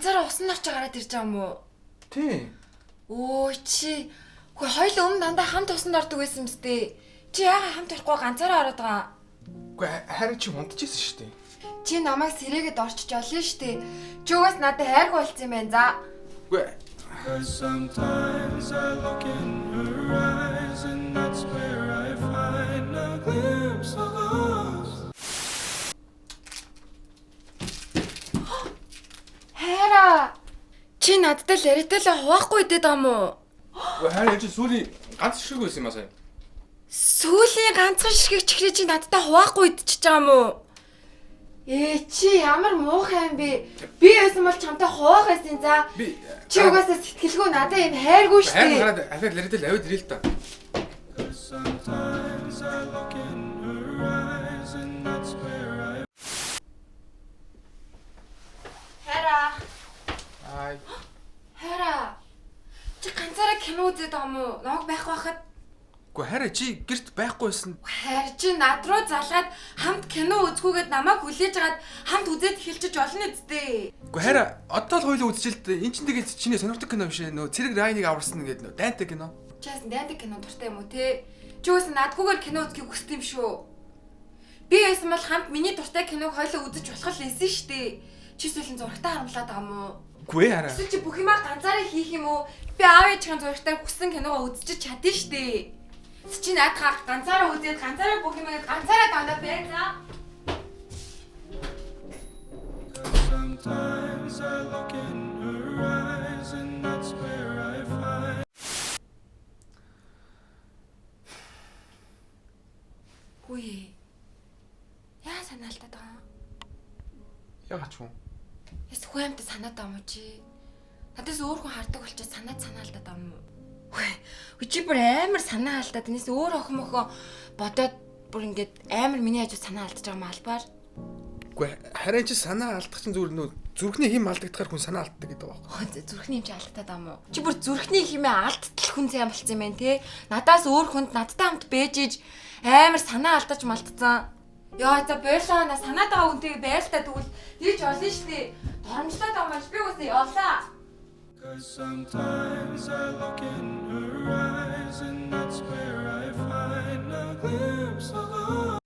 ганцаараа усан нарч гараад ирж байгаа юм уу? Тий. Өө чи хөө хоёул өмнө дандаа хамт усанд ордог байсан мэт. Чи яагаад хамт ирэхгүй ганцаараа ороод байгаа? Үгүй харин чи унтчихсэн шүү дээ. Чи намайг сэрээгээд орчиж олно штэ. Чи угаас надад хайрг болцсон юм байна за. Үгүй Sometimes I look in her eyes and that's where I find a glimpse of us. Хайра. Чи надтай л яриатай л хуваахгүй идээд байгаа юм уу? үгүй харин чи сүүлийн ганц шиг байсан юм аа сая. Сүүлийн ганцхан ширхэг чихрээ чи надтай хуваахгүй идчихэж байгаа юм уу? Чи ямар муухай юм бэ? Би байсан бол чамтай хуваах байсан за. Би Чи угаасаа сэтгэлгүй надад юм хайргүй шүү харин дээ. хараад ахаад яриатай л аваад ирээ л та. Sometimes I look in her eyes and that's where I Хайра. Ай. Хайра. Чи ганцаараа кино үзээд байгаа юм уу? Намайг байх байхад Үгүй харин чи гэрт байхгүйсэн. хайр чи над руу залгаад хамт кино үзгүүгээд намайг хүлээж агаад хамт үзээд эхэлчих олно үсттэй. Үгүй харин одоо л хоёул үзчихэл дээ. Энд чинь тэгээд чиний сонирхдаг кино биш ээ. Нөө цэрэг Райныг аварсан гэдэг нөө дайнтай кино. Чаас дайнтай кино дуртай юм уу те? Чи үс надгүйгээр кино үзхийг хүсдэг юм шүү. Би байсан бол хамт миний дуртай киног хоёлоо үзэж болох л эсэн штэ. Чи сүүлэн зурагтаа харамлаад байгаа юм уу? Үгүй харин. Эсвэл чи бүх юмаа ганцаараа хийх юм уу? Би аав ээжийн зурагтаар хүссэн киногоо үзчих чадна штэ. Чи наадхаа ганцаараа үзээд ганцаараа бүх юмаа ганцаараа дандаа бай за. Sometimes I look in her eyes and that's where I find Хүй. Яа санаалтаад байгаа юм? Яагаад ч юм. Яс хүэмтэй санаад байгаа юм чи? Надаас өөр хүн хардаг болчиход санаалтаад байгаа юм уу? Хүй чи бүр амар санаа алдаад энэс өөр охин мохоо бодоод бүр ингээд амар миний хажууд санаа алдаж байгаа юм албаар. Үгүй харин чи санаа алдах чинь зүгээр нөө зүрхний хим алдагдахаар хүн санаа алддаг гэдэг байна. Зүрхний юм чи алдаад байгаа юм уу? Чи бүр зүрхний химээ алдтал хүн зам болцсон юм байна те. Надаас өөр хүнд надтай хамт бэж иж амар санаа алдаж малтцсан. Яа за баярлаа на санаад байгаа хүнтэйг байралтаа тэгвэл тийч олно штэ. Доромжлоод байгаа маш би үсээ явлаа. Sometimes I look in her eyes and that's where I find a glimpse of us.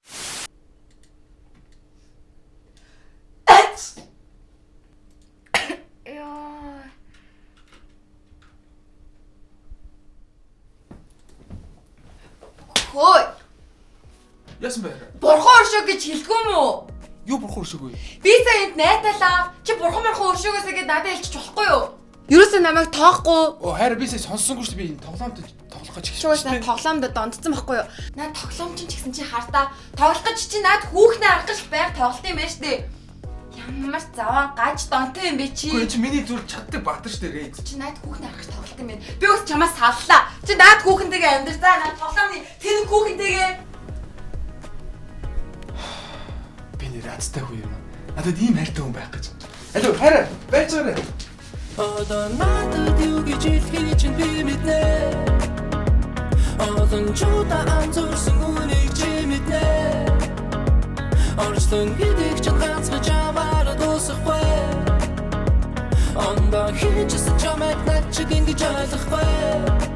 Яа. Хөөе. Яасан бэ? Бурхан өршөө гэж хэлгүй юм уу? Юу бурхан өршөөгүй. Би сая энд найталаа. Чи бурхан өршөөгөөсөө гэж надад хэлчих болохгүй юу? Юусэн намайг тоохгүй. Оо хайр би сая сонссонгүй шүү дээ. Би энэ тоглоомд тоглох гэж Чугаас над тоглоомд донтцсон байхгүй юу? Наад тоглоом чинь ч гэсэн чи хартаа тоглох гэж чи наад хүүхнээ арах гэж байг тоглолт юм байна штэ. Ямар заваа гаж донтой юм бэ чи? Үгүй чи миний зүр чаддаг баатар шүү дээ. Чи наад хүүхнээ арах гэж тоглолт юм байна. Би ус чамаас саллаа. Чи наад хүүхэнтэйгээ амьдэр за наад тоглоомны тэр хүүхэнтэйгээ Би нэр азтай хүү юм. Надад ийм хайртай хүн байх гэж. Алуу хайр байцаарай. Одоо надад юу гэж хэлхий чинь би мэднэ. Олон чута анзуурсан үнийг чи мэднэ. Орчлон гэдэг чинь ганцхан чамаар дуусахгүй. Ондоо хийж чамайг над чиг ингэж ойлгохгүй.